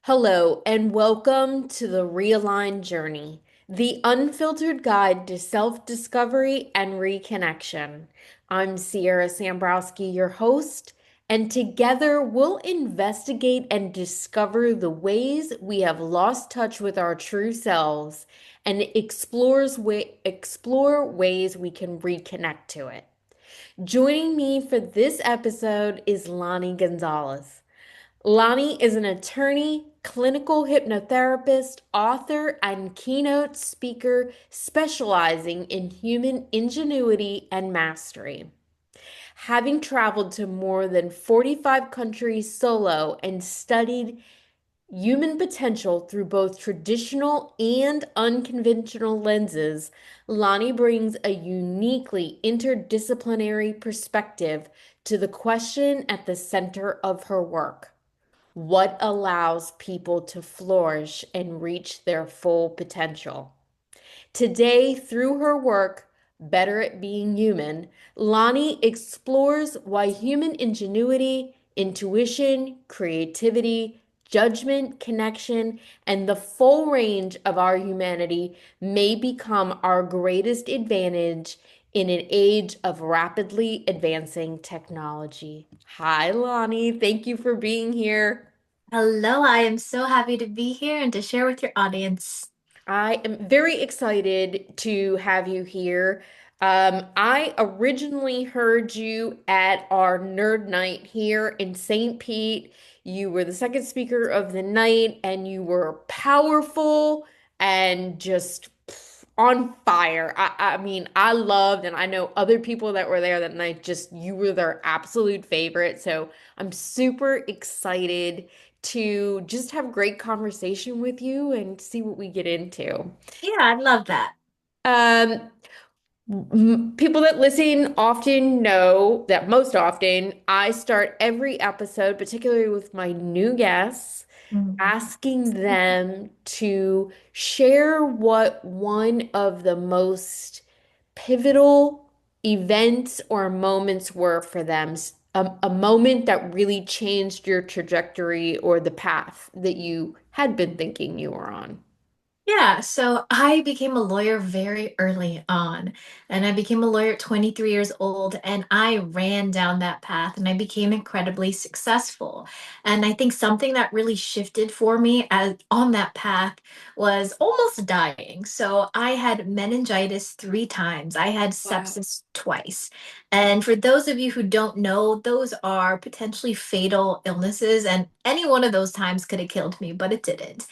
Hello, and welcome to the Realigned Journey, the unfiltered guide to self-discovery and reconnection. I'm Siera Sambrosky, your host, and together we'll investigate and discover the ways we have lost touch with our true selves and explore ways we can reconnect to it. Joining me for this episode is Lani Gonzales. Lani is an attorney, clinical hypnotherapist, author, and keynote speaker specializing in human ingenuity and mastery. Having traveled to more than 45 countries solo and studied human potential through both traditional and unconventional lenses, Lani brings a uniquely interdisciplinary perspective to the question at the center of her work. What allows people to flourish and reach their full potential? Today, through her work, Better at Being Human, Lani explores why human ingenuity, intuition, creativity, judgment, connection, and the full range of our humanity may become our greatest advantage in an age of rapidly advancing technology. Hi, Lani. Thank you for being here. Hello, I am so happy to be here and to share with your audience. I am very excited to have you here. I originally heard you at our nerd night here in St. Pete. You were the second speaker of the night, and you were powerful and just on fire. I mean, I loved, and I know other people that were there that night, just you were their absolute favorite. So I'm super excited to just have great conversation with you and see what we get into. Yeah, I love that. Um, People that listen often know that most often I start every episode, particularly with my new guests, Mhm. asking them to share what one of the most pivotal events or moments were for them, a moment that really changed your trajectory or the path that you had been thinking you were on. Yeah, so I became a lawyer very early on, and I became a lawyer at 23 years old, and I ran down that path and I became incredibly successful. And I think something that really shifted for me as on that path was almost dying. So I had meningitis 3 times. I had Wow. sepsis twice. And for those of you who don't know, those are potentially fatal illnesses, and any one of those times could have killed me, but it didn't.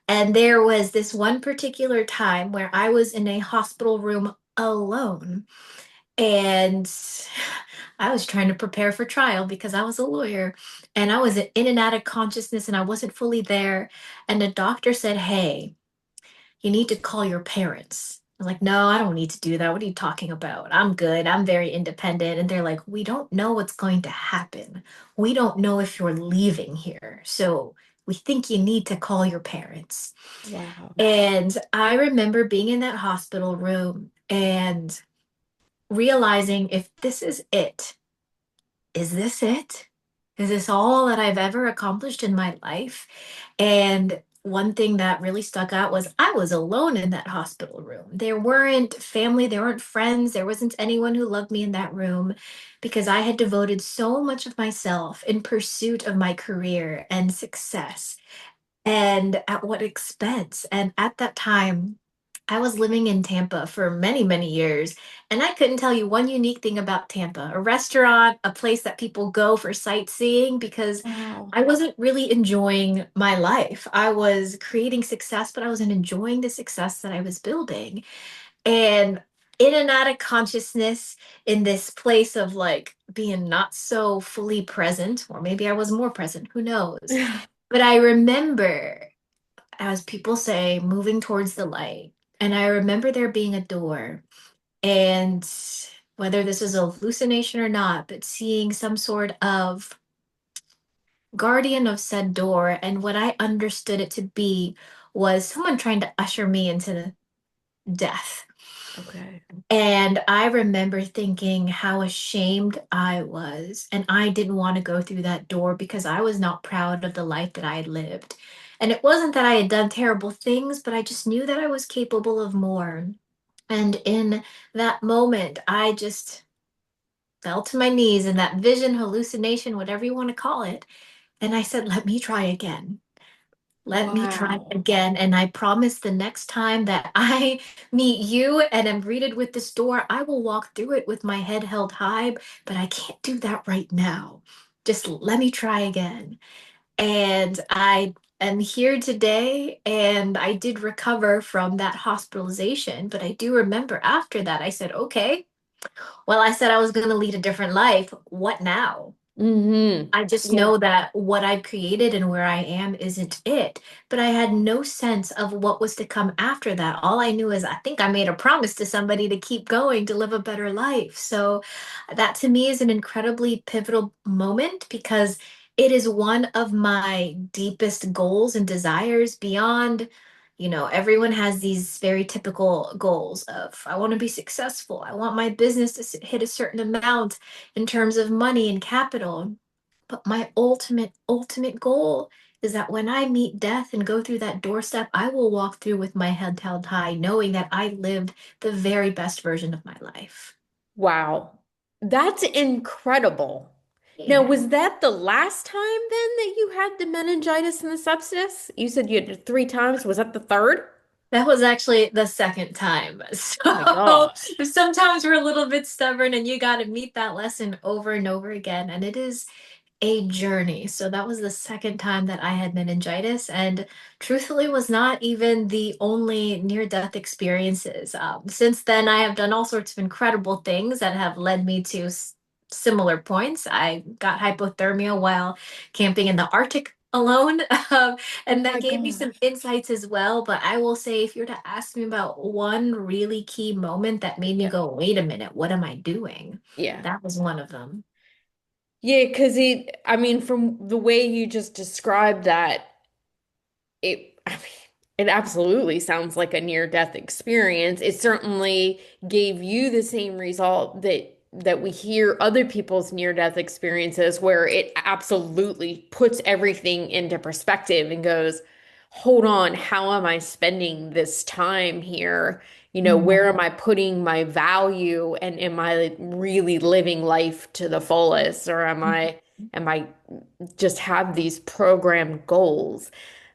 And there was this one particular time where I was in a hospital room alone. And I was trying to prepare for trial because I was a lawyer. And I was in and out of consciousness and I wasn't fully there. And the doctor said, "Hey, you need to call your parents." I'm like, "No, I don't need to do that. What are you talking about? I'm good. I'm very independent." And they're like, "We don't know what's going to happen. We don't know if you're leaving here. So we think you need to call your parents." Wow. And I remember being in that hospital room and realizing, if this is it, is this it? Is this all that I've ever accomplished in my life? And one thing that really stuck out was I was alone in that hospital room. There weren't family, there weren't friends, there wasn't anyone who loved me in that room because I had devoted so much of myself in pursuit of my career and success. And at what expense? And at that time, I was living in Tampa for many, many years, and I couldn't tell you one unique thing about Tampa, a restaurant, a place that people go for sightseeing, because Wow. I wasn't really enjoying my life. I was creating success, but I wasn't enjoying the success that I was building. And in and out of consciousness, in this place of like being not so fully present, or maybe I was more present, who knows? But I remember, as people say, moving towards the light. And I remember there being a door, and whether this was a hallucination or not, but seeing some sort of guardian of said door. And what I understood it to be was someone trying to usher me into death. Okay. And I remember thinking how ashamed I was. And I didn't want to go through that door because I was not proud of the life that I had lived. And it wasn't that I had done terrible things, but I just knew that I was capable of more. And in that moment, I just fell to my knees in that vision, hallucination, whatever you want to call it. And I said, let me try again. Let me try Wow. again. And I promise the next time that I meet you and am greeted with this door, I will walk through it with my head held high, but I can't do that right now. Just let me try again. And I am here today, and I did recover from that hospitalization. But I do remember after that, I said, okay, well, I said I was going to lead a different life. What now? Mm-hmm. I just Yeah. know that what I've created and where I am isn't it. But I had no sense of what was to come after that. All I knew is I think I made a promise to somebody to keep going, to live a better life. So that to me is an incredibly pivotal moment because it is one of my deepest goals and desires beyond. Everyone has these very typical goals of I want to be successful. I want my business to hit a certain amount in terms of money and capital. But my ultimate goal is that when I meet death and go through that doorstep, I will walk through with my head held high, knowing that I lived the very best version of my life. Wow. That's incredible. Now, Yeah. was that the last time then that you had the meningitis and the sepsis? You said you had it 3 times. Was that the third? That was actually the second time. Oh my So gosh. sometimes we're a little bit stubborn and you got to meet that lesson over and over again. And it is a journey. So that was the second time that I had meningitis, and truthfully was not even the only near-death experiences. Since then, I have done all sorts of incredible things that have led me to similar points. I got hypothermia while camping in the Arctic alone, Oh and my that gave me some gosh. insights as well. But I will say, if you're to ask me about one really key moment that made me Yeah. go, wait a minute, what am I doing? Yeah. That was one of them. Yeah, because I mean, from the way you just described that, I mean, it absolutely sounds like a near-death experience. It certainly gave you the same result that we hear other people's near-death experiences, where it absolutely puts everything into perspective and goes, hold on, how am I spending this time here? Where Mhm. am I putting my value, and am I really living life to the fullest, or am I just have these programmed goals?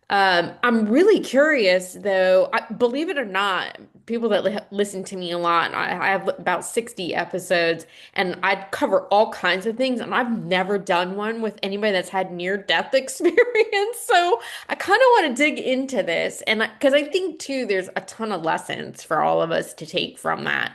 I'm really curious though. Believe it or not, people that listen to me a lot, I have about 60 episodes and I cover all kinds of things, and I've never done one with anybody that's had near-death experience. So I kind of want to dig into this, and because I think too, there's a ton of lessons for all of us to take from that.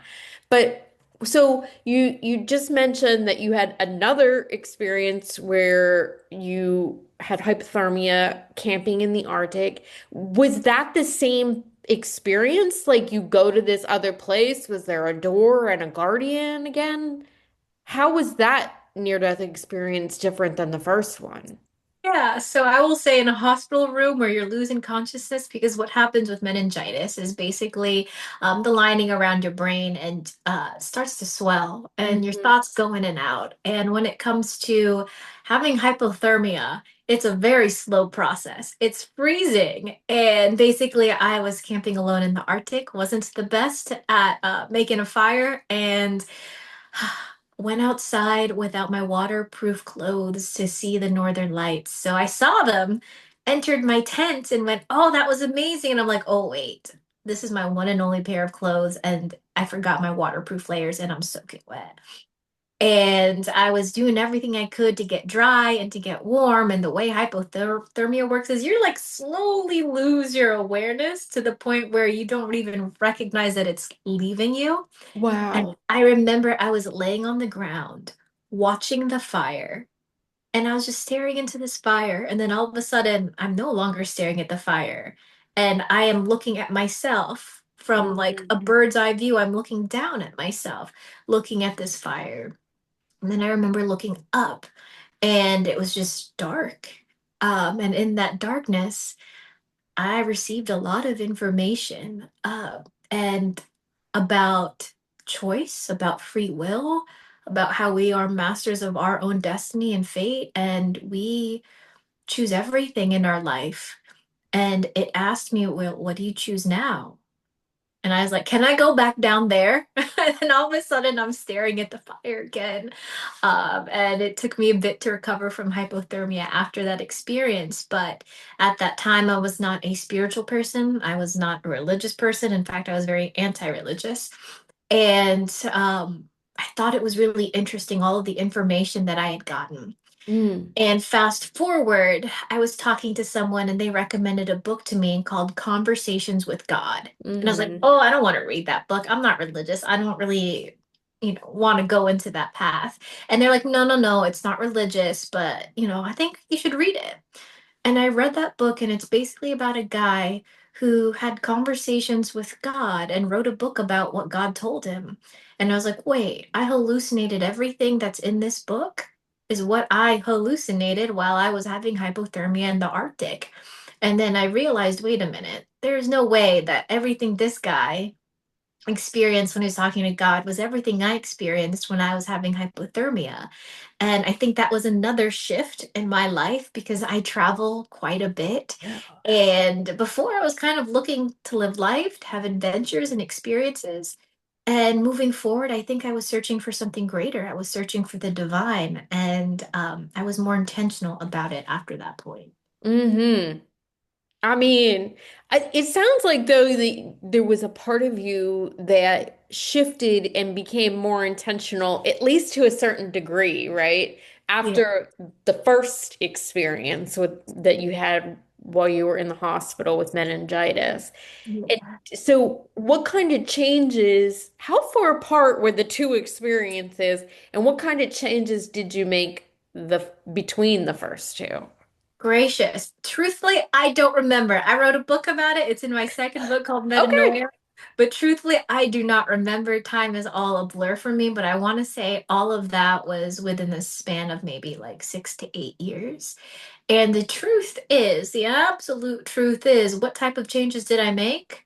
But so you just mentioned that you had another experience where you had hypothermia camping in the Arctic. Was that the same experience? Like you go to this other place, was there a door and a guardian again? How was that near-death experience different than the first one? Yeah, so I will say in a hospital room where you're losing consciousness, because what happens with meningitis is basically the lining around your brain and starts to swell and your Mhm. thoughts go in and out. And when it comes to having hypothermia, it's a very slow process. It's freezing. And basically, I was camping alone in the Arctic, wasn't the best at making a fire, and went outside without my waterproof clothes to see the northern lights. So I saw them, entered my tent, and went, oh, that was amazing. And I'm like, oh, wait, this is my one and only pair of clothes. And I forgot my waterproof layers and I'm soaking wet. And I was doing everything I could to get dry and to get warm. And the way hypothermia works is you're like slowly lose your awareness to the point where you don't even recognize that it's leaving you. And Wow. I remember I was laying on the ground watching the fire, and I was just staring into this fire. And then all of a sudden, I'm no longer staring at the fire. And I am looking at myself from like Mhm. a bird's eye view. I'm looking down at myself, looking at this fire. And then I remember looking up, and it was just dark. And in that darkness, I received a lot of information and about choice, about free will, about how we are masters of our own destiny and fate, and we choose everything in our life. And it asked me, well, what do you choose now? And I was like, can I go back down there? And all of a sudden, I'm staring at the fire again. And it took me a bit to recover from hypothermia after that experience. But at that time, I was not a spiritual person. I was not a religious person. In fact, I was very anti-religious. And I thought it was really interesting, all of the information that I had gotten. Mm, And fast forward, I was talking to someone and they recommended a book to me called Conversations with God. And I was like, mm-hmm. oh, I don't want to read that book. I'm not religious. I don't really, want to go into that path. And they're like, no, no, no, it's not religious, but, I think you should read it. And I read that book, and it's basically about a guy who had conversations with God and wrote a book about what God told him. And I was like, wait, I hallucinated everything that's in this book is what I hallucinated while I was having hypothermia in the Arctic. And then I realized, wait a minute, there's no way that everything this guy experienced when he was talking to God was everything I experienced when I was having hypothermia. And I think that was another shift in my life because I travel quite a bit. Yeah. And before I was kind of looking to live life, to have adventures and experiences. And moving forward, I think I was searching for something greater. I was searching for the divine. And I was more intentional about it after that point. Mm-hmm. I mean, it sounds like though there was a part of you that shifted and became more intentional, at least to a certain degree, right? Yeah. After the first experience that you had while you were in the hospital with meningitis. And Yeah. so what kind of changes, how far apart were the two experiences, and what kind of changes did you make between the first two? Gracious. Truthfully, I don't remember. I wrote a book about it. It's in my second book called Okay. Metanoia. But truthfully, I do not remember. Time is all a blur for me, but I want to say all of that was within the span of maybe like 6 to 8 years. And the truth is, the absolute truth is, what type of changes did I make?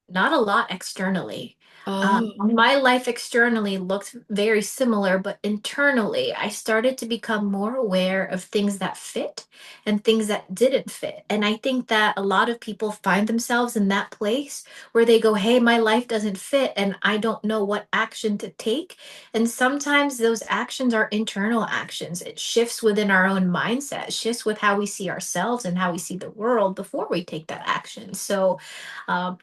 Not a lot externally. Oh. My life externally looked very similar, but internally, I started to become more aware of things that fit and things that didn't fit. And I think that a lot of people find themselves in that place where they go, hey, my life doesn't fit, and I don't know what action to take. And sometimes those actions are internal actions. It shifts within our own mindset, shifts with how we see ourselves and how we see the world before we take that action. So,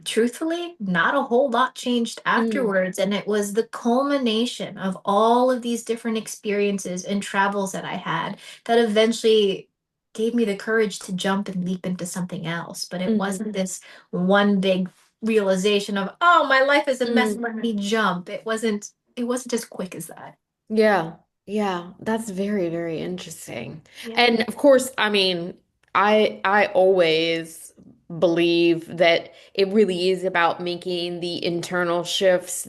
truthfully, not a whole lot changed Mm, afterwards. And it was the culmination of all of these different experiences and travels that I had that eventually gave me the courage to jump and leap into something else. But it mhm, wasn't this one big realization of, oh, my life is a mess, mm. let me jump. It wasn't as quick as that. Yeah, yeah, that's very, very interesting. Yeah. And of course, I mean, I always believe that it really is about making the internal shifts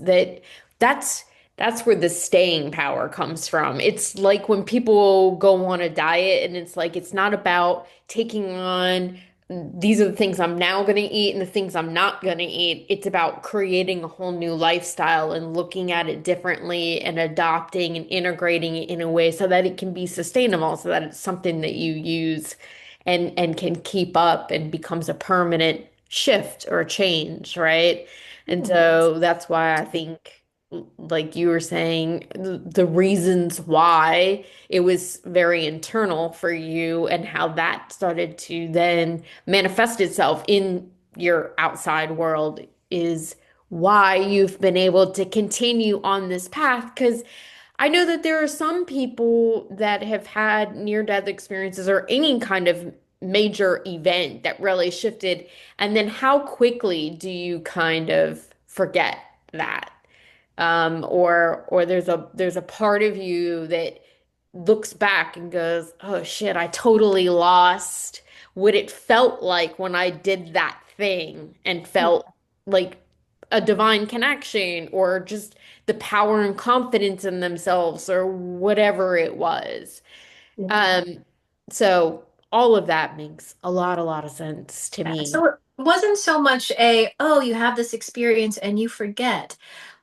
that's that's where the staying power comes from. It's like when people go on a diet and it's like it's not about taking on these are the things I'm now going to eat and the things I'm not going to eat. It's about creating a whole new lifestyle and looking at it differently and adopting and integrating it in a way so that it can be sustainable, so that it's something that you use and can keep up and becomes a permanent shift or a change, right? And so that's why I think, like you were saying, the reasons why it was very internal for you and how that started to then manifest itself in your outside world is why you've been able to continue on this path. Because I know that there are some people that have had near-death experiences or any kind of major event that really shifted. And then how quickly do you kind of forget that? Or there's a part of you that looks back and goes, "Oh shit, I totally lost what it felt like when I did that thing and felt like a divine connection or just the power and confidence in themselves or whatever it was." Yeah. Um, so all of that makes a lot of sense to me. So it wasn't so much oh, you have this experience and you forget.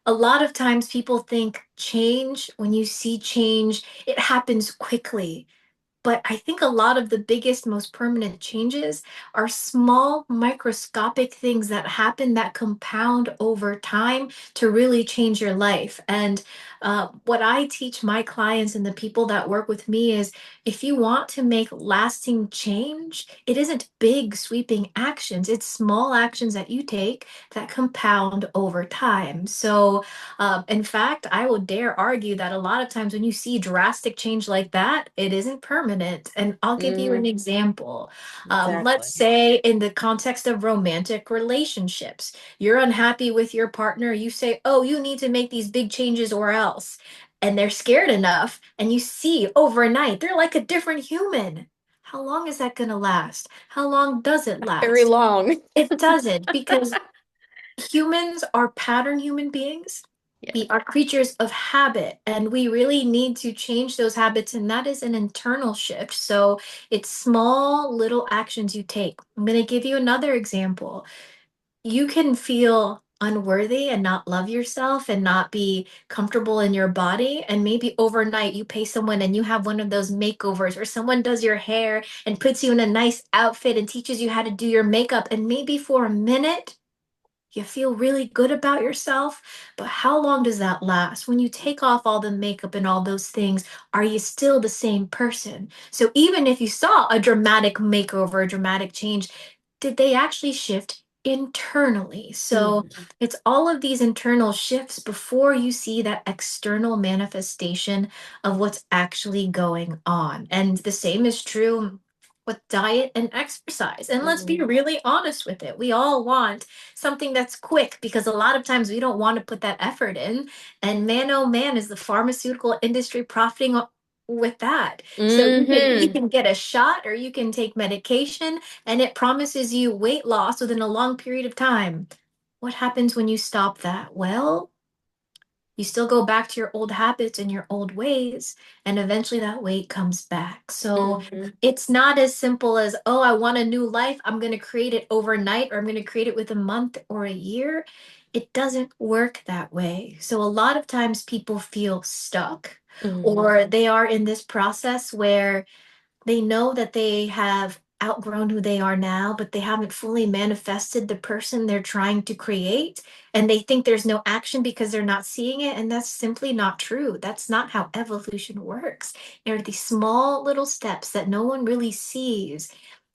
A lot of times people think change, when you see change, it happens quickly. but I think a lot of the biggest, most permanent changes are small, microscopic things that happen that compound over time to really change your life. And what I teach my clients and the people that work with me is if you want to make lasting change, it isn't big, sweeping actions, it's small actions that you take that compound over time. So, in fact, I will dare argue that a lot of times when you see drastic change like that, it isn't permanent. And I'll give you an Hmm. example. Let's Exactly. say in the context of romantic relationships, you're unhappy with your partner. You say, oh, you need to make these big changes or else. And they're scared enough, and you see overnight, they're like a different human. How long is that going to last? How long does it Very last? long. It doesn't because humans are pattern human beings. Yeah. We are creatures of habit, and we really need to change those habits, and that is an internal shift. So it's small little actions you take. I'm going to give you another example. You can feel unworthy and not love yourself and not be comfortable in your body. And maybe overnight you pay someone and you have one of those makeovers, or someone does your hair and puts you in a nice outfit and teaches you how to do your makeup. And maybe for a minute, you feel really good about yourself, but how long does that last? When you take off all the makeup and all those things, are you still the same person? So even if you saw a dramatic makeover, a dramatic change, did they actually shift internally? So Mhm. it's all of these internal shifts before you see that external manifestation of what's actually going on. And the same is true with diet and exercise. And let's be Mhm. really honest with it. We all want something that's quick because a lot of times we don't want to put that effort in. And man, oh man, is the pharmaceutical industry profiting with that. So you Mhm. can get a shot or you can take medication and it promises you weight loss within a long period of time. What happens when you stop that? Well, you still go back to your old habits and your old ways, and eventually that weight comes back. So Mhm. it's not as simple as, oh, I want a new life. I'm going to create it overnight, or I'm going to create it with a month or a year. It doesn't work that way. So a lot of times people feel stuck, Mhm. or they are in this process where they know that they have outgrown who they are now, but they haven't fully manifested the person they're trying to create. And they think there's no action because they're not seeing it. And that's simply not true. That's not how evolution works. There are these small little steps that no one really sees.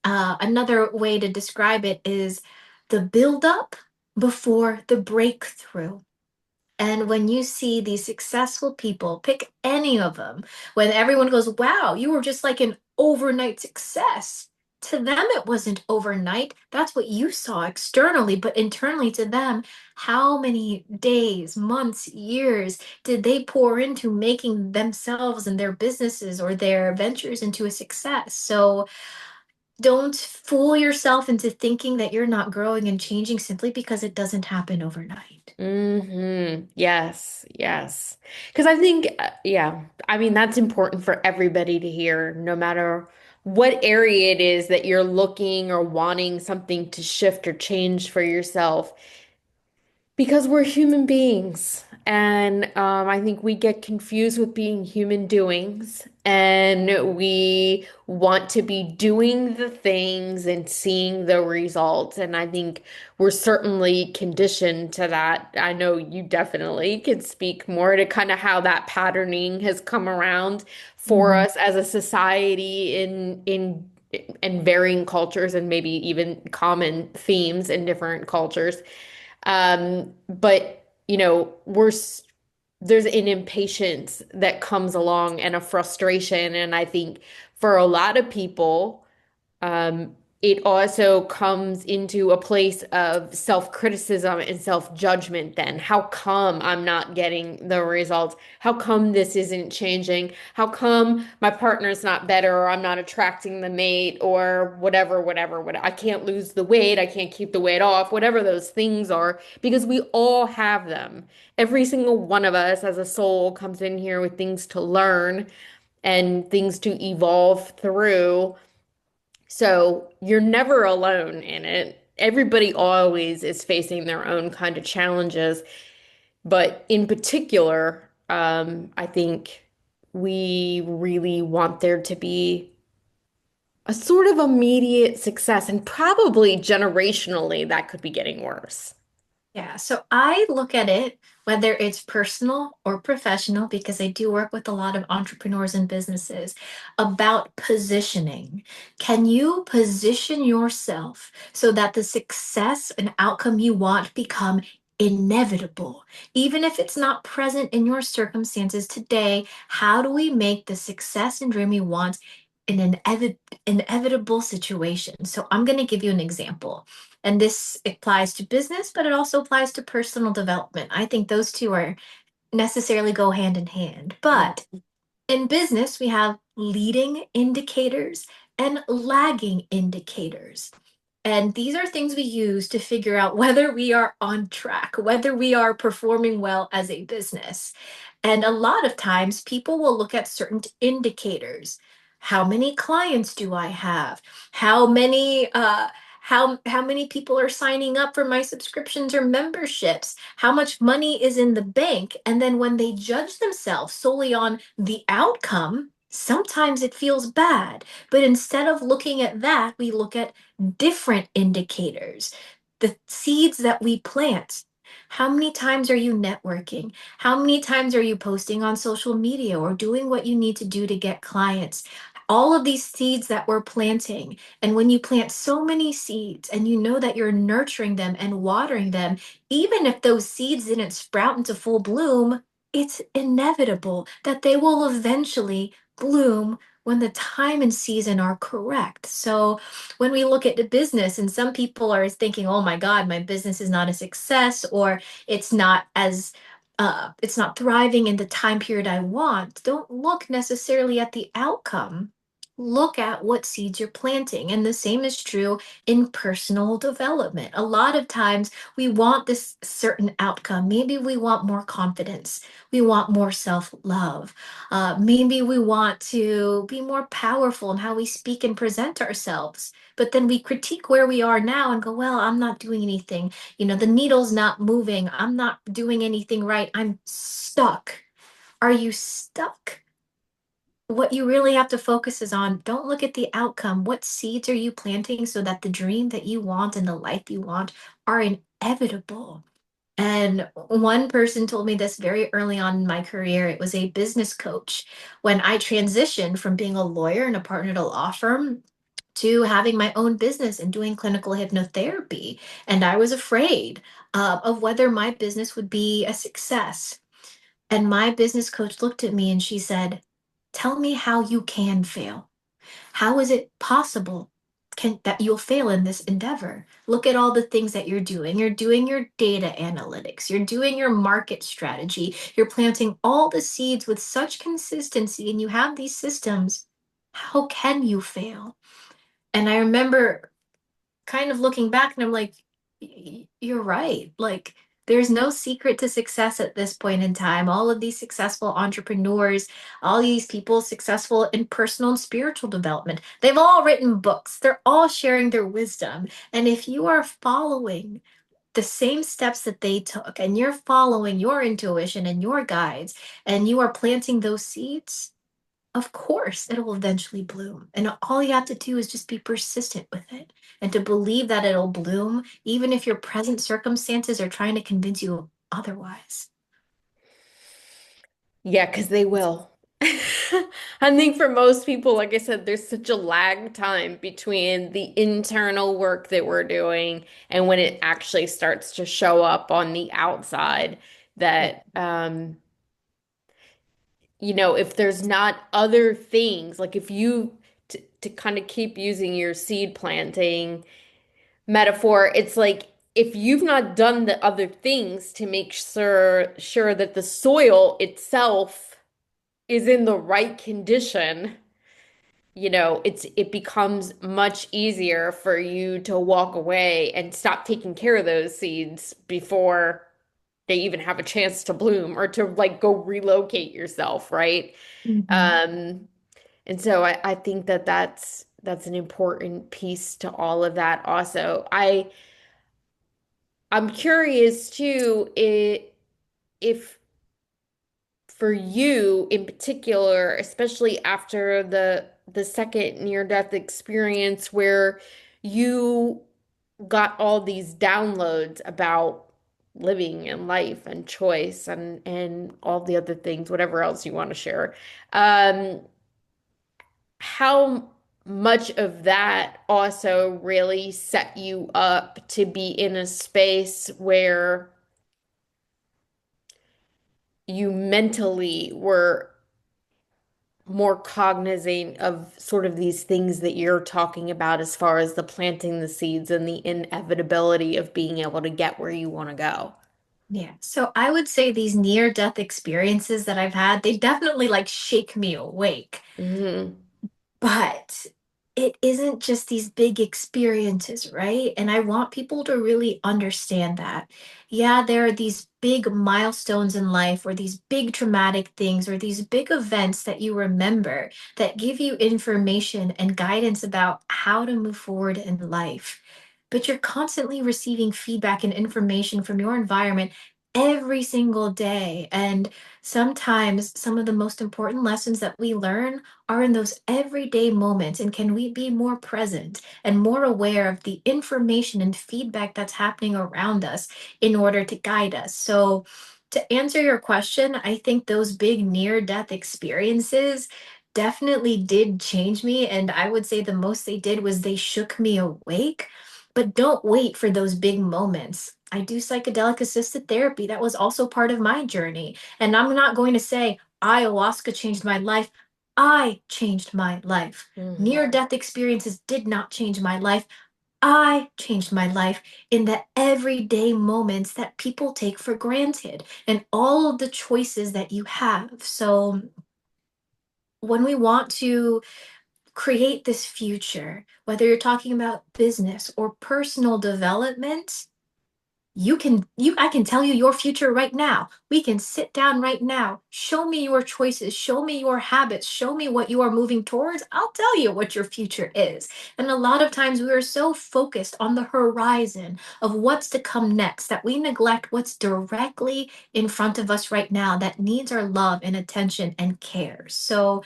Another way to describe it is the buildup before the breakthrough. And when you see these successful people, pick any of them, when everyone goes, wow, you were just like an overnight success. To them, it wasn't overnight. That's what you saw externally, but internally to them, how many days, months, years did they pour into making themselves and their businesses or their ventures into a success? So don't fool yourself into thinking that you're not growing and changing simply because it doesn't happen overnight. Yes, yes. Because I think, yeah, I mean, that's important for everybody to hear, no matter what area it is that you're looking or wanting something to shift or change for yourself. Because we're human beings. And I think we get confused with being human doings. And we want to be doing the things and seeing the results. And I think we're certainly conditioned to that. I know you definitely can speak more to kind of how that patterning has come around for Mhm. us as a society in varying cultures and maybe even common themes in different cultures. But there's an impatience that comes along and a frustration, and I think for a lot of people, um, it also comes into a place of self-criticism and self-judgment then. How come I'm not getting the results? How come this isn't changing? How come my partner's not better or I'm not attracting the mate or whatever. I can't lose the weight, I can't keep the weight off, whatever those things are, because we all have them. Every single one of us as a soul comes in here with things to learn and things to evolve through. So you're never alone in it. Everybody always is facing their own kind of challenges. But in particular, I think we really want there to be a sort of immediate success, and probably generationally that could be getting worse. Yeah, so I look at it, whether it's personal or professional, because I do work with a lot of entrepreneurs and businesses, about positioning. Can you position yourself so that the success and outcome you want become inevitable? Even if it's not present in your circumstances today, how do we make the success and dream you want an inevitable situation? So I'm going to give you an example. And this applies to business, but it also applies to personal development. I think those two are necessarily go hand in hand. But in business, we have leading indicators and lagging indicators. And these are things we use to figure out whether we are on track, whether we are performing well as a business. And a lot of times people will look at certain indicators. How many clients do I have? How many how many people are signing up for my subscriptions or memberships? How much money is in the bank? And then when they judge themselves solely on the outcome, sometimes it feels bad. But instead of looking at that, we look at different indicators, the seeds that we plant. How many times are you networking? How many times are you posting on social media or doing what you need to do to get clients? All of these seeds that we're planting. And when you plant so many seeds and you know that you're nurturing them and watering them, even if those seeds didn't sprout into full bloom, it's inevitable that they will eventually bloom when the time and season are correct. So when we look at the business, and some people are thinking, oh my God, my business is not a success, or it's not as it's not thriving in the time period I want. Don't look necessarily at the outcome. Look at what seeds you're planting. And the same is true in personal development. A lot of times we want this certain outcome. Maybe we want more confidence. We want more self-love. Maybe we want to be more powerful in how we speak and present ourselves. But then we critique where we are now and go, well, I'm not doing anything. The needle's not moving. I'm not doing anything right. I'm stuck. Are you stuck? What you really have to focus is on, don't look at the outcome. What seeds are you planting so that the dream that you want and the life you want are inevitable? And one person told me this very early on in my career. It was a business coach. When I transitioned from being a lawyer and a partner at a law firm to having my own business and doing clinical hypnotherapy. And I was afraid of whether my business would be a success. And my business coach looked at me and she said, tell me how you can fail. How is it possible that you'll fail in this endeavor? Look at all the things that you're doing. You're doing your data analytics. You're doing your market strategy. You're planting all the seeds with such consistency and you have these systems. How can you fail? And I remember kind of looking back and I'm like, You're right. Like, there's no secret to success at this point in time. All of these successful entrepreneurs, all these people successful in personal and spiritual development, they've all written books. They're all sharing their wisdom. And if you are following the same steps that they took and you're following your intuition and your guides and you are planting those seeds, of course, it will eventually bloom. And all you have to do is just be persistent with it and to believe that it'll bloom, even if your present circumstances are trying to convince you otherwise. Yeah, because they will. I think for most people, like I said, there's such a lag time between the internal work that we're doing and when it actually starts to show up on the outside Yeah. that, if there's not other things, like if you, to kind of keep using your seed planting metaphor, it's like if you've not done the other things to make sure that the soil itself is in the right condition, it becomes much easier for you to walk away and stop taking care of those seeds before they even have a chance to bloom or to like go relocate yourself, right? Mhm. Um, and so I think that that's an important piece to all of that also. I'm curious too, if for you in particular, especially after the the second near-death experience where you got all these downloads about living and life and choice and all the other things, whatever else you want to share. Um, how much of that also really set you up to be in a space where you mentally were more cognizant of sort of these things that you're talking about as far as the planting the seeds and the inevitability of being able to get where you want to go. Yeah. So I would say these near-death experiences that I've had, they definitely like shake me awake. Hmm. But it isn't just these big experiences, right? And I want people to really understand that. Yeah, there are these big milestones in life, or these big traumatic things, or these big events that you remember that give you information and guidance about how to move forward in life. But you're constantly receiving feedback and information from your environment every single day. And sometimes some of the most important lessons that we learn are in those everyday moments, and can we be more present and more aware of the information and feedback that's happening around us in order to guide us? So to answer your question, I think those big near death experiences definitely did change me, and I would say the most they did was they shook me awake. But don't wait for those big moments. I do psychedelic assisted therapy. That was also part of my journey. And I'm not going to say ayahuasca changed my life. I changed my life. Hmm. Near death experiences did not change my life. I changed my life in the everyday moments that people take for granted and all of the choices that you have. So, when we want to create this future, whether you're talking about business or personal development, I can tell you your future right now. We can sit down right now. Show me your choices, show me your habits, show me what you are moving towards. I'll tell you what your future is. And a lot of times we are so focused on the horizon of what's to come next that we neglect what's directly in front of us right now that needs our love and attention and care. So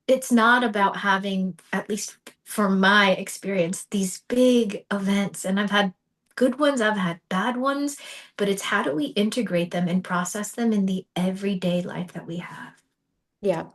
it's not about having, at least from my experience, these big events. And I've had good ones, I've had bad ones, but it's how do we integrate them and process them in the everyday life that we have. Yeah.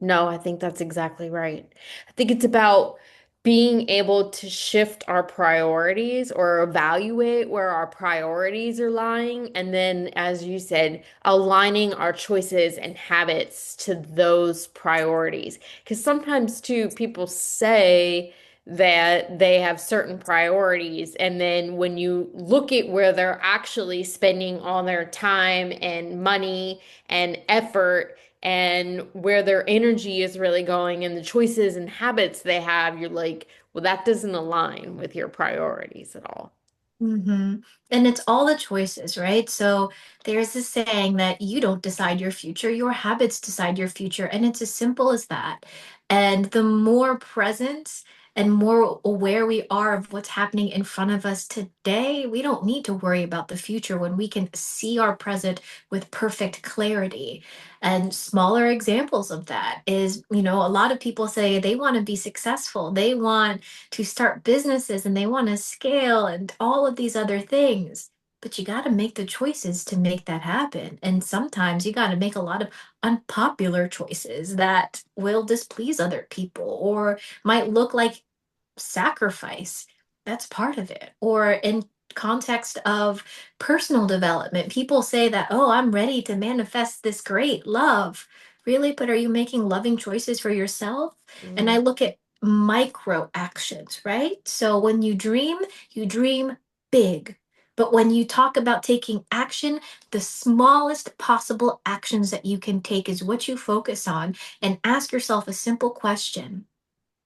No, I think that's exactly right. I think it's about being able to shift our priorities or evaluate where our priorities are lying. And then, as you said, aligning our choices and habits to those priorities. Because sometimes, too, people say that they have certain priorities. And then when you look at where they're actually spending all their time and money and effort, and where their energy is really going and the choices and habits they have, you're like, well, that doesn't align with your priorities at all. Hmm. And it's all the choices, right? So there's this saying that you don't decide your future, your habits decide your future. And it's as simple as that. And the more present and more aware we are of what's happening in front of us today, we don't need to worry about the future when we can see our present with perfect clarity. And smaller examples of that is, a lot of people say they want to be successful. They want to start businesses and they want to scale and all of these other things. But you got to make the choices to make that happen. And sometimes you got to make a lot of unpopular choices that will displease other people or might look like sacrifice. That's part of it. Or in context of personal development, people say that, oh, I'm ready to manifest this great love. Really? But are you making loving choices for yourself? And I Mhm. look at micro actions, right? So when you dream big. But when you talk about taking action, the smallest possible actions that you can take is what you focus on, and ask yourself a simple question.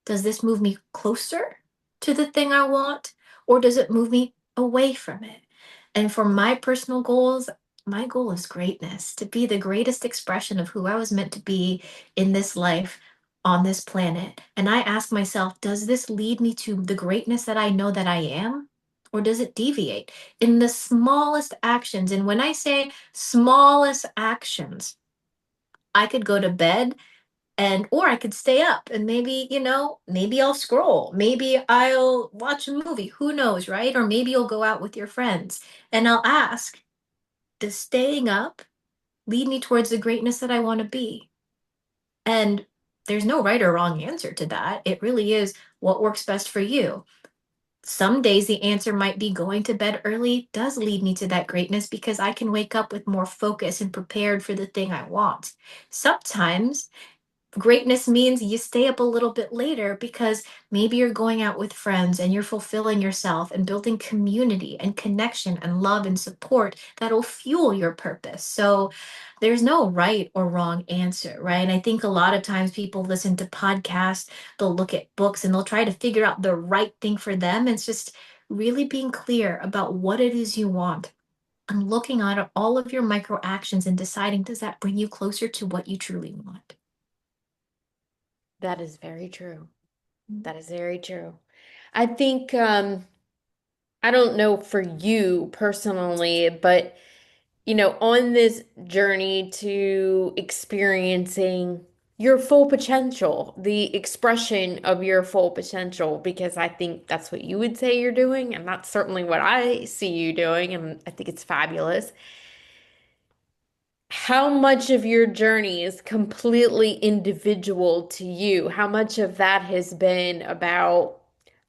Does this move me closer to the thing I want, or does it move me away from it? And for my personal goals, my goal is greatness, to be the greatest expression of who I was meant to be in this life on this planet. And I ask myself, does this lead me to the greatness that I know that I am? Or does it deviate in the smallest actions? And when I say smallest actions, I could go to bed And or I could stay up and maybe, maybe I'll scroll, maybe I'll watch a movie, who knows, right? Or maybe you'll go out with your friends. And I'll ask, does staying up lead me towards the greatness that I want to be? And there's no right or wrong answer to that. It really is what works best for you. Some days the answer might be going to bed early does lead me to that greatness because I can wake up with more focus and prepared for the thing I want. Sometimes greatness means you stay up a little bit later because maybe you're going out with friends and you're fulfilling yourself and building community and connection and love and support that'll fuel your purpose. So there's no right or wrong answer, right? And I think a lot of times people listen to podcasts, they'll look at books and they'll try to figure out the right thing for them. It's just really being clear about what it is you want and looking at all of your micro actions and deciding, does that bring you closer to what you truly want? That is very true. That is very true. I think I don't know for you personally, but on this journey to experiencing your full potential, the expression of your full potential, because I think that's what you would say you're doing, and that's certainly what I see you doing, and I think it's fabulous. How much of your journey is completely individual to you? How much of that has been about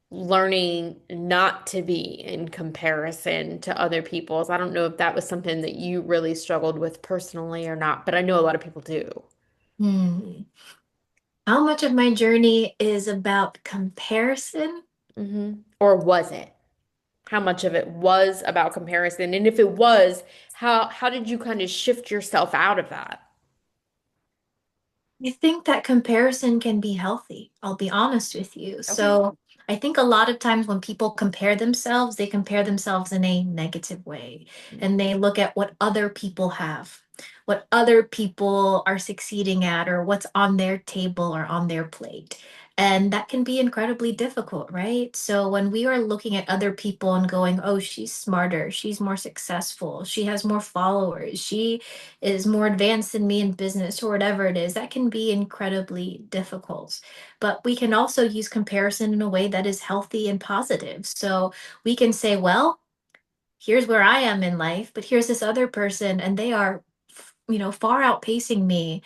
learning not to be in comparison to other people's? I don't know if that was something that you really struggled with personally or not, but I know a lot of people do. Hmm. How much of my journey is about comparison? Or was it? How much of it was about comparison? And if it was, how did you kind of shift yourself out of that? I think that comparison can be healthy. I'll be honest with you. Okay. So I think a lot of times when people compare themselves, they compare themselves in a negative way and they look at what other people have, what other people are succeeding at, or what's on their table or on their plate. And that can be incredibly difficult, right? So when we are looking at other people and going, oh, she's smarter, she's more successful, she has more followers, she is more advanced than me in business or whatever it is, that can be incredibly difficult. But we can also use comparison in a way that is healthy and positive. So we can say, well, here's where I am in life, but here's this other person, and they are, far outpacing me.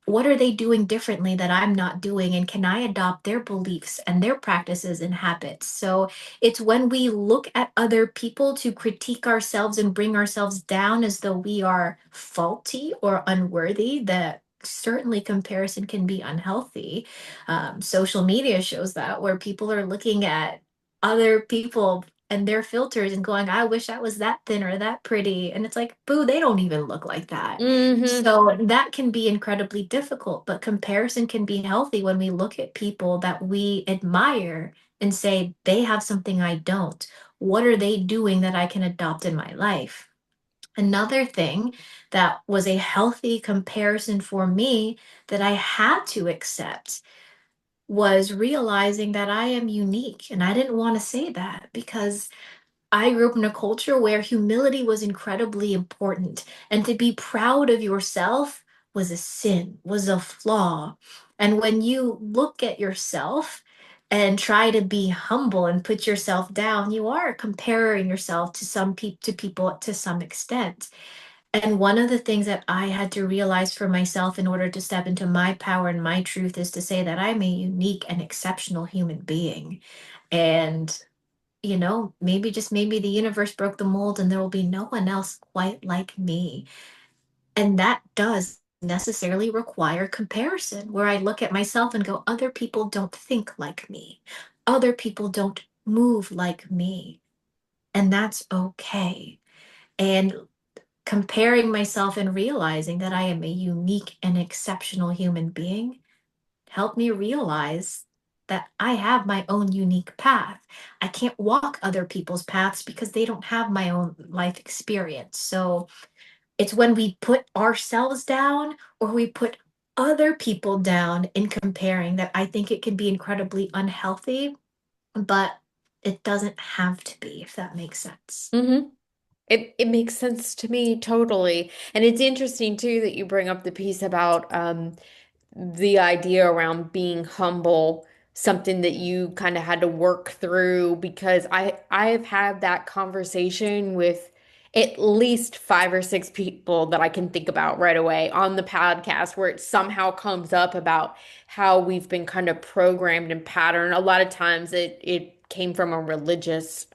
What are they doing differently that I'm not doing? And can I adopt their beliefs and their practices and habits? So it's when we look at other people to critique ourselves and bring ourselves down as though we are faulty or unworthy that certainly comparison can be unhealthy. Social media shows that where people are looking at other people and their filters and going, I wish I was that thin or that pretty. And it's like, boo, they don't even look like that. Mm-hmm. So that can be incredibly difficult, but comparison can be healthy when we look at people that we admire and say, they have something I don't. What are they doing that I can adopt in my life? Another thing that was a healthy comparison for me that I had to accept was realizing that I am unique. And I didn't want to say that because I grew up in a culture where humility was incredibly important, and to be proud of yourself was a sin, was a flaw. And when you look at yourself and try to be humble and put yourself down, you are comparing yourself to people to some extent. And one of the things that I had to realize for myself in order to step into my power and my truth is to say that I'm a unique and exceptional human being. And maybe just maybe the universe broke the mold and there will be no one else quite like me. And that does necessarily require comparison, where I look at myself and go, other people don't think like me. Other people don't move like me. And that's okay. And comparing myself and realizing that I am a unique and exceptional human being helped me realize that I have my own unique path. I can't walk other people's paths because they don't have my own life experience. So it's when we put ourselves down or we put other people down in comparing that I think it can be incredibly unhealthy, but it doesn't have to be, if that makes sense. Mm-hmm. It makes sense to me totally. And it's interesting too that you bring up the piece about the idea around being humble something that you kind of had to work through? Because I have had that conversation with at least five or six people that I can think about right away on the podcast where it somehow comes up about how we've been kind of programmed and patterned. A lot of times it came from a religious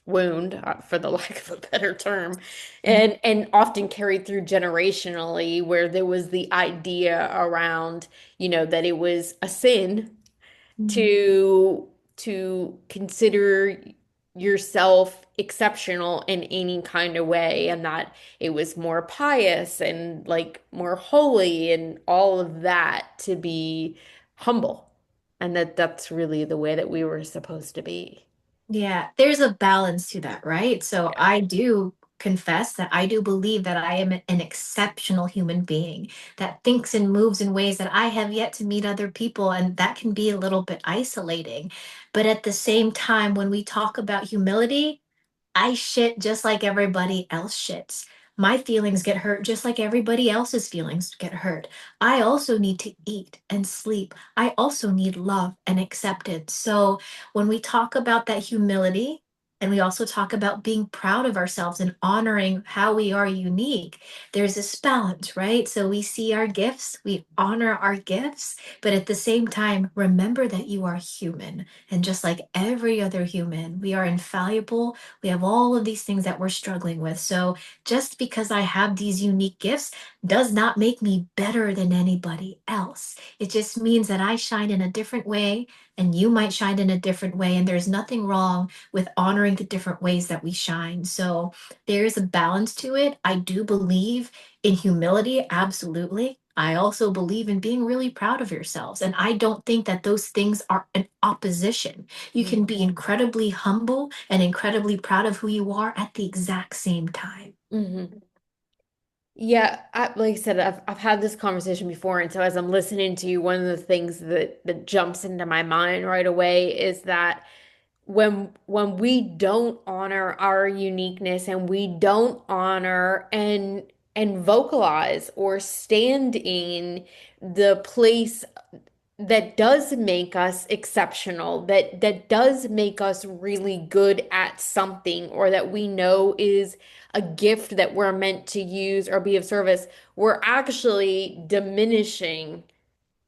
wound, for the lack of a better term, and often carried through generationally, where there was the idea around, that it was a sin Mhm. to consider yourself exceptional in any kind of way, and that it was more pious and like more holy and all of that to be humble, and that's really the way that we were supposed to be. Yeah, there's a balance to that, right? So Yeah. I do confess that I do believe that I am an exceptional human being that thinks and moves in ways that I have yet to meet other people, and that can be a little bit isolating. But at the same time, when we talk about humility, I shit just like everybody else shits. My feelings get hurt just like everybody else's feelings get hurt. I also need to eat and sleep. I also need love and acceptance. So when we talk about that humility, and we also talk about being proud of ourselves and honoring how we are unique, there's this balance, right? So we see our gifts, we honor our gifts, but at the same time, remember that you are human. And just like every other human, we are infallible, we have all of these things that we're struggling with. So just because I have these unique gifts does not make me better than anybody else. It just means that I shine in a different way and you might shine in a different way. And there's nothing wrong with honoring the different ways that we shine. So there is a balance to it. I do believe in humility, absolutely. I also believe in being really proud of yourselves. And I don't think that those things are an opposition. You can be incredibly humble and incredibly proud of who you are at the exact same time. Mm-hmm. Yeah, like I said, I've had this conversation before, and so as I'm listening to you, one of the things that jumps into my mind right away is that when we don't honor our uniqueness, and we don't honor and vocalize or stand in the place that does make us exceptional, that does make us really good at something, or that we know is a gift that we're meant to use or be of service, we're actually diminishing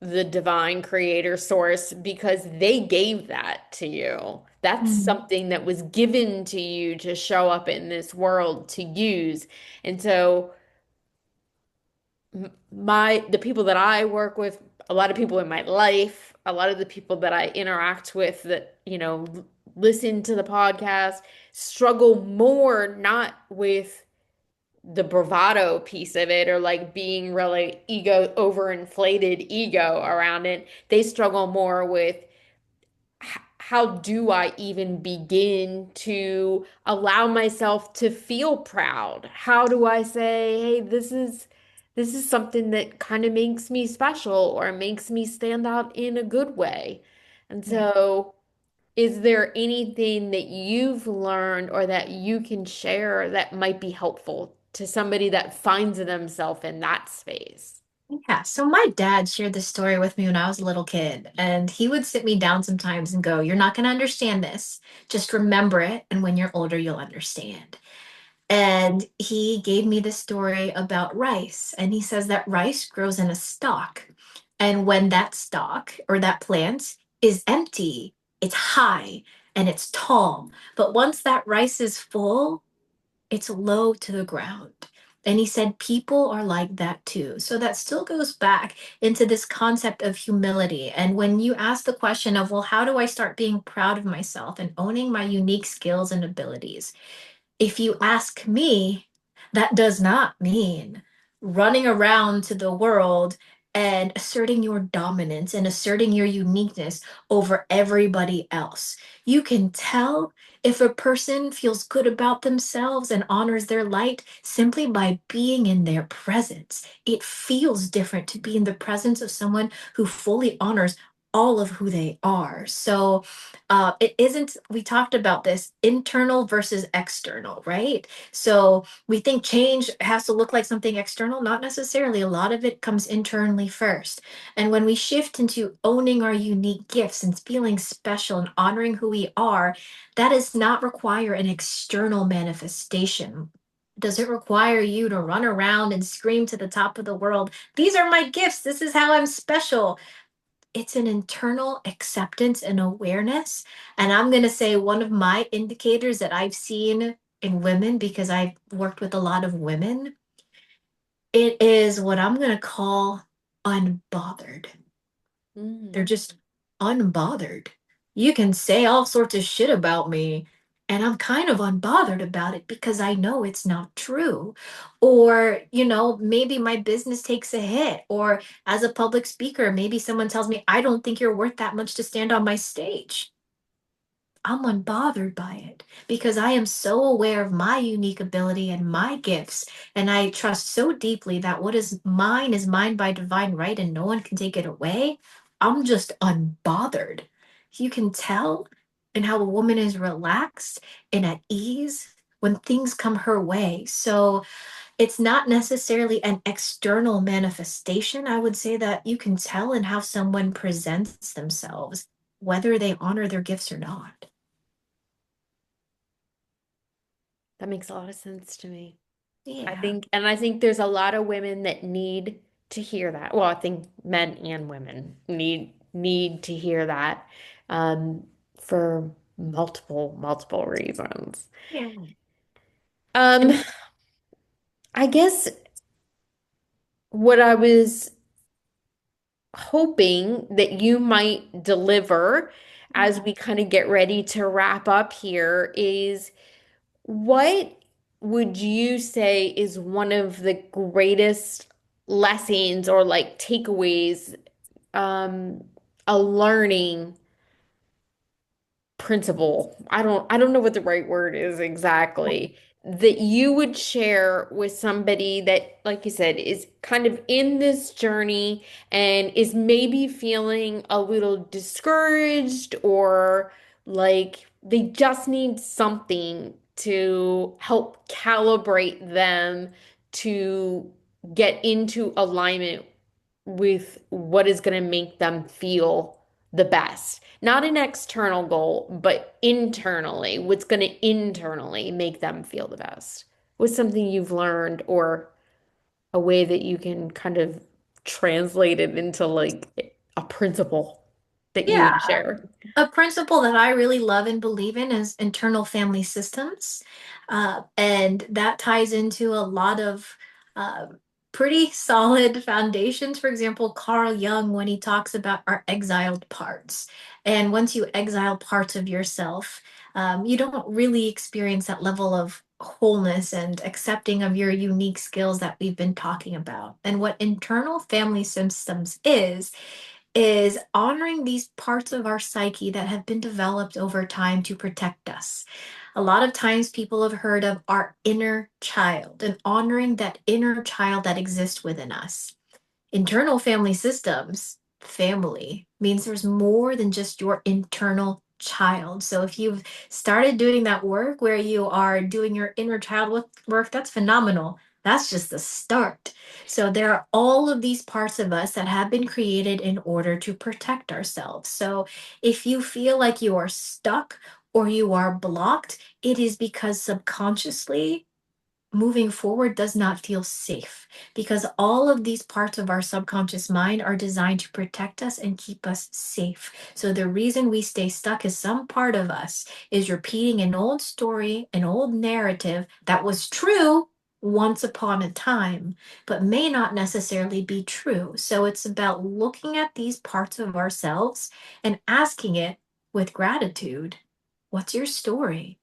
the divine creator source, because they gave that to you. That's Mm. something that was given to you to show up in this world to use. And so the people that I work with, a lot of people in my life, a lot of the people that I interact with that, listen to the podcast, struggle more not with the bravado piece of it, or like being really overinflated ego around it. They struggle more with how do I even begin to allow myself to feel proud? How do I say, hey, this is something that kind of makes me special or makes me stand out in a good way. And Yeah. so, is there anything that you've learned or that you can share that might be helpful to somebody that finds themselves in that space? Yeah, so my dad shared this story with me when I was a little kid, and he would sit me down sometimes and go, "You're not going to understand this. Just remember it, and when you're older, you'll understand." And he gave me this story about rice, and he says that rice grows in a stalk. And when that stalk or that plant is empty, it's high and it's tall. But once that rice is full, it's low to the ground. And he said people are like that too. So that still goes back into this concept of humility. And when you ask the question of, well, how do I start being proud of myself and owning my unique skills and abilities? If you ask me, that does not mean running around to the world and asserting your dominance and asserting your uniqueness over everybody else. You can tell if a person feels good about themselves and honors their light simply by being in their presence. It feels different to be in the presence of someone who fully honors all of who they are. So it isn't, we talked about this internal versus external, right? So we think change has to look like something external. Not necessarily. A lot of it comes internally first. And when we shift into owning our unique gifts and feeling special and honoring who we are, that does not require an external manifestation. Does it require you to run around and scream to the top of the world, these are my gifts, this is how I'm special? It's an internal acceptance and awareness. And I'm going to say one of my indicators that I've seen in women, because I've worked with a lot of women, it is what I'm going to call unbothered. They're Mm. just unbothered. You can say all sorts of shit about me, and I'm kind of unbothered about it because I know it's not true. Or, maybe my business takes a hit, or as a public speaker, maybe someone tells me, I don't think you're worth that much to stand on my stage. I'm unbothered by it because I am so aware of my unique ability and my gifts. And I trust so deeply that what is mine by divine right and no one can take it away. I'm just unbothered. You can tell in how a woman is relaxed and at ease when things come her way. So it's not necessarily an external manifestation. I would say that you can tell in how someone presents themselves, whether they honor their gifts or not. That makes a lot of sense to me. Yeah. I think there's a lot of women that need to hear that. Well, I think men and women need to hear that um, for multiple reasons. Yeah. Um, And I guess what I was hoping that you might deliver as yeah. we kind of get ready to wrap up here is what would you say is one of the greatest lessons or like takeaways, um, a learning principle? I don't know what the right word is exactly, that you would share with somebody that, like you said, is kind of in this journey and is maybe feeling a little discouraged or like they just need something to help calibrate them to get into alignment with what is going to make them feel the best. Not an external goal, but internally, what's going to internally make them feel the best. What's something you've learned or a way that you can kind of translate it into like a principle that you Yeah. would share? A principle that I really love and believe in is internal family systems. And that ties into a lot of uh, pretty solid foundations. For example, Carl Jung, when he talks about our exiled parts. And once you exile parts of yourself, you don't really experience that level of wholeness and accepting of your unique skills that we've been talking about. And what internal family systems is honoring these parts of our psyche that have been developed over time to protect us. A lot of times people have heard of our inner child and honoring that inner child that exists within us. Internal family systems, family, means there's more than just your internal child. So if you've started doing that work where you are doing your inner child work, that's phenomenal. That's just the start. So there are all of these parts of us that have been created in order to protect ourselves. So if you feel like you are stuck or you are blocked, it is because subconsciously moving forward does not feel safe because all of these parts of our subconscious mind are designed to protect us and keep us safe. So the reason we stay stuck is some part of us is repeating an old story, an old narrative that was true once upon a time, but may not necessarily be true. So it's about looking at these parts of ourselves and asking it with gratitude, what's your story?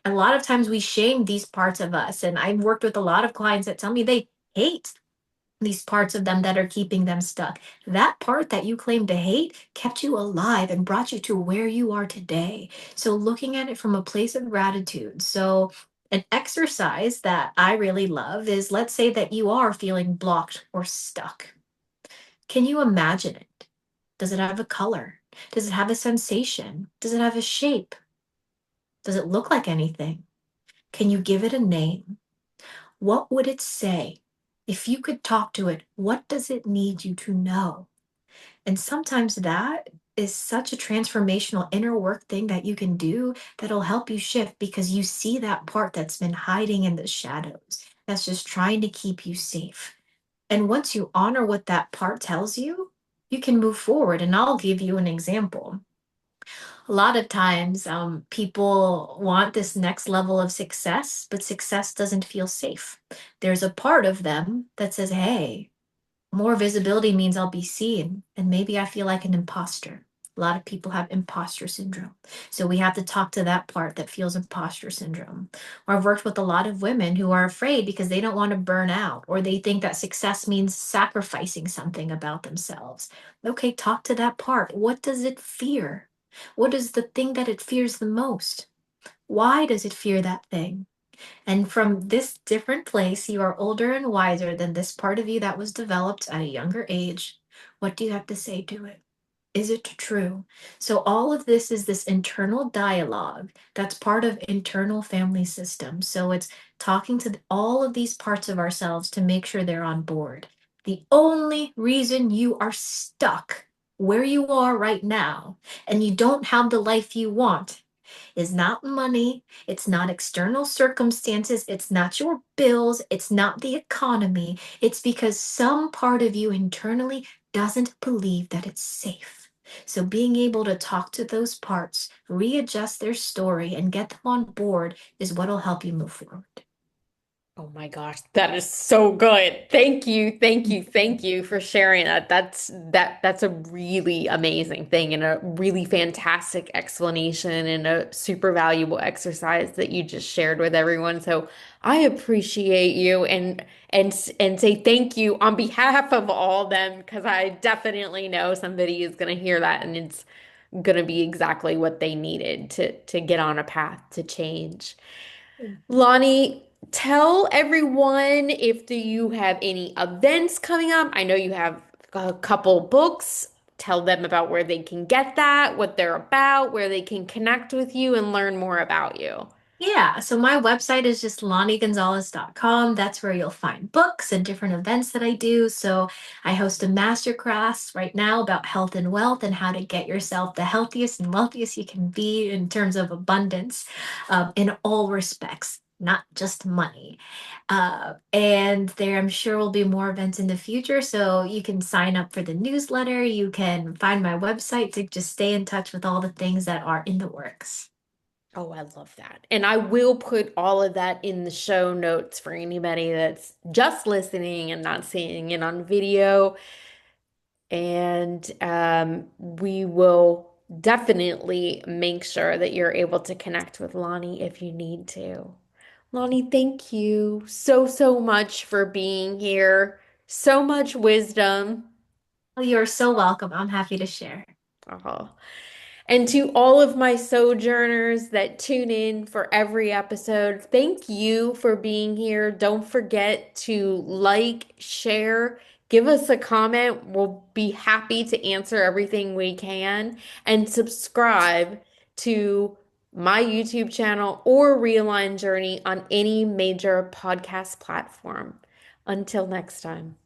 A lot of times we shame these parts of us. And I've worked with a lot of clients that tell me they hate these parts of them that are keeping them stuck. That part that you claim to hate kept you alive and brought you to where you are today. So looking at it from a place of gratitude. So an exercise that I really love is, let's say that you are feeling blocked or stuck. Can you imagine it? Does it have a color? Does it have a sensation? Does it have a shape? Does it look like anything? Can you give it a name? What would it say? If you could talk to it, what does it need you to know? And sometimes that is such a transformational inner work thing that you can do that'll help you shift because you see that part that's been hiding in the shadows, that's just trying to keep you safe. And once you honor what that part tells you, you can move forward. And I'll give you an example. A lot of times, people want this next level of success, but success doesn't feel safe. There's a part of them that says, hey, more visibility means I'll be seen, and maybe I feel like an imposter. A lot of people have imposter syndrome. So we have to talk to that part that feels imposter syndrome. Or I've worked with a lot of women who are afraid because they don't want to burn out, or they think that success means sacrificing something about themselves. Okay, talk to that part. What does it fear? What is the thing that it fears the most? Why does it fear that thing? And from this different place, you are older and wiser than this part of you that was developed at a younger age. What do you have to say to it? Is it true? So, all of this is this internal dialogue that's part of internal family systems. So, it's talking to all of these parts of ourselves to make sure they're on board. The only reason you are stuck where you are right now and you don't have the life you want is not money, it's not external circumstances, it's not your bills, it's not the economy. It's because some part of you internally doesn't believe that it's safe. So, being able to talk to those parts, readjust their story, and get them on board is what'll help you move forward. Oh my gosh, that is so good. Thank you, thank you, thank you for sharing that. That's a really amazing thing and a really fantastic explanation and a super valuable exercise that you just shared with everyone. So I appreciate you and say thank you on behalf of all of them because I definitely know somebody is going to hear that and it's going to be exactly what they needed to get on a path to change. Lonnie, tell everyone if do you have any events coming up. I know you have a couple books. Tell them about where they can get that, what they're about, where they can connect with you and learn more about you. Yeah, so my website is just lanigonzales.com. That's where you'll find books and different events that I do. So I host a masterclass right now about health and wealth and how to get yourself the healthiest and wealthiest you can be in terms of abundance, in all respects, not just money. And there, I'm sure will be more events in the future. So you can sign up for the newsletter. You can find my website to just stay in touch with all the things that are in the works. Oh, I love that. And I will put all of that in the show notes for anybody that's just listening and not seeing it on video. And we will definitely make sure that you're able to connect with Lonnie if you need to. Lonnie, thank you so, so much for being here. So much wisdom. You're so welcome. I'm happy to share. Oh. And to all of my sojourners that tune in for every episode, thank you for being here. Don't forget to like, share, give us a comment. We'll be happy to answer everything we can. And subscribe to my YouTube channel or Realign Journey on any major podcast platform. Until next time.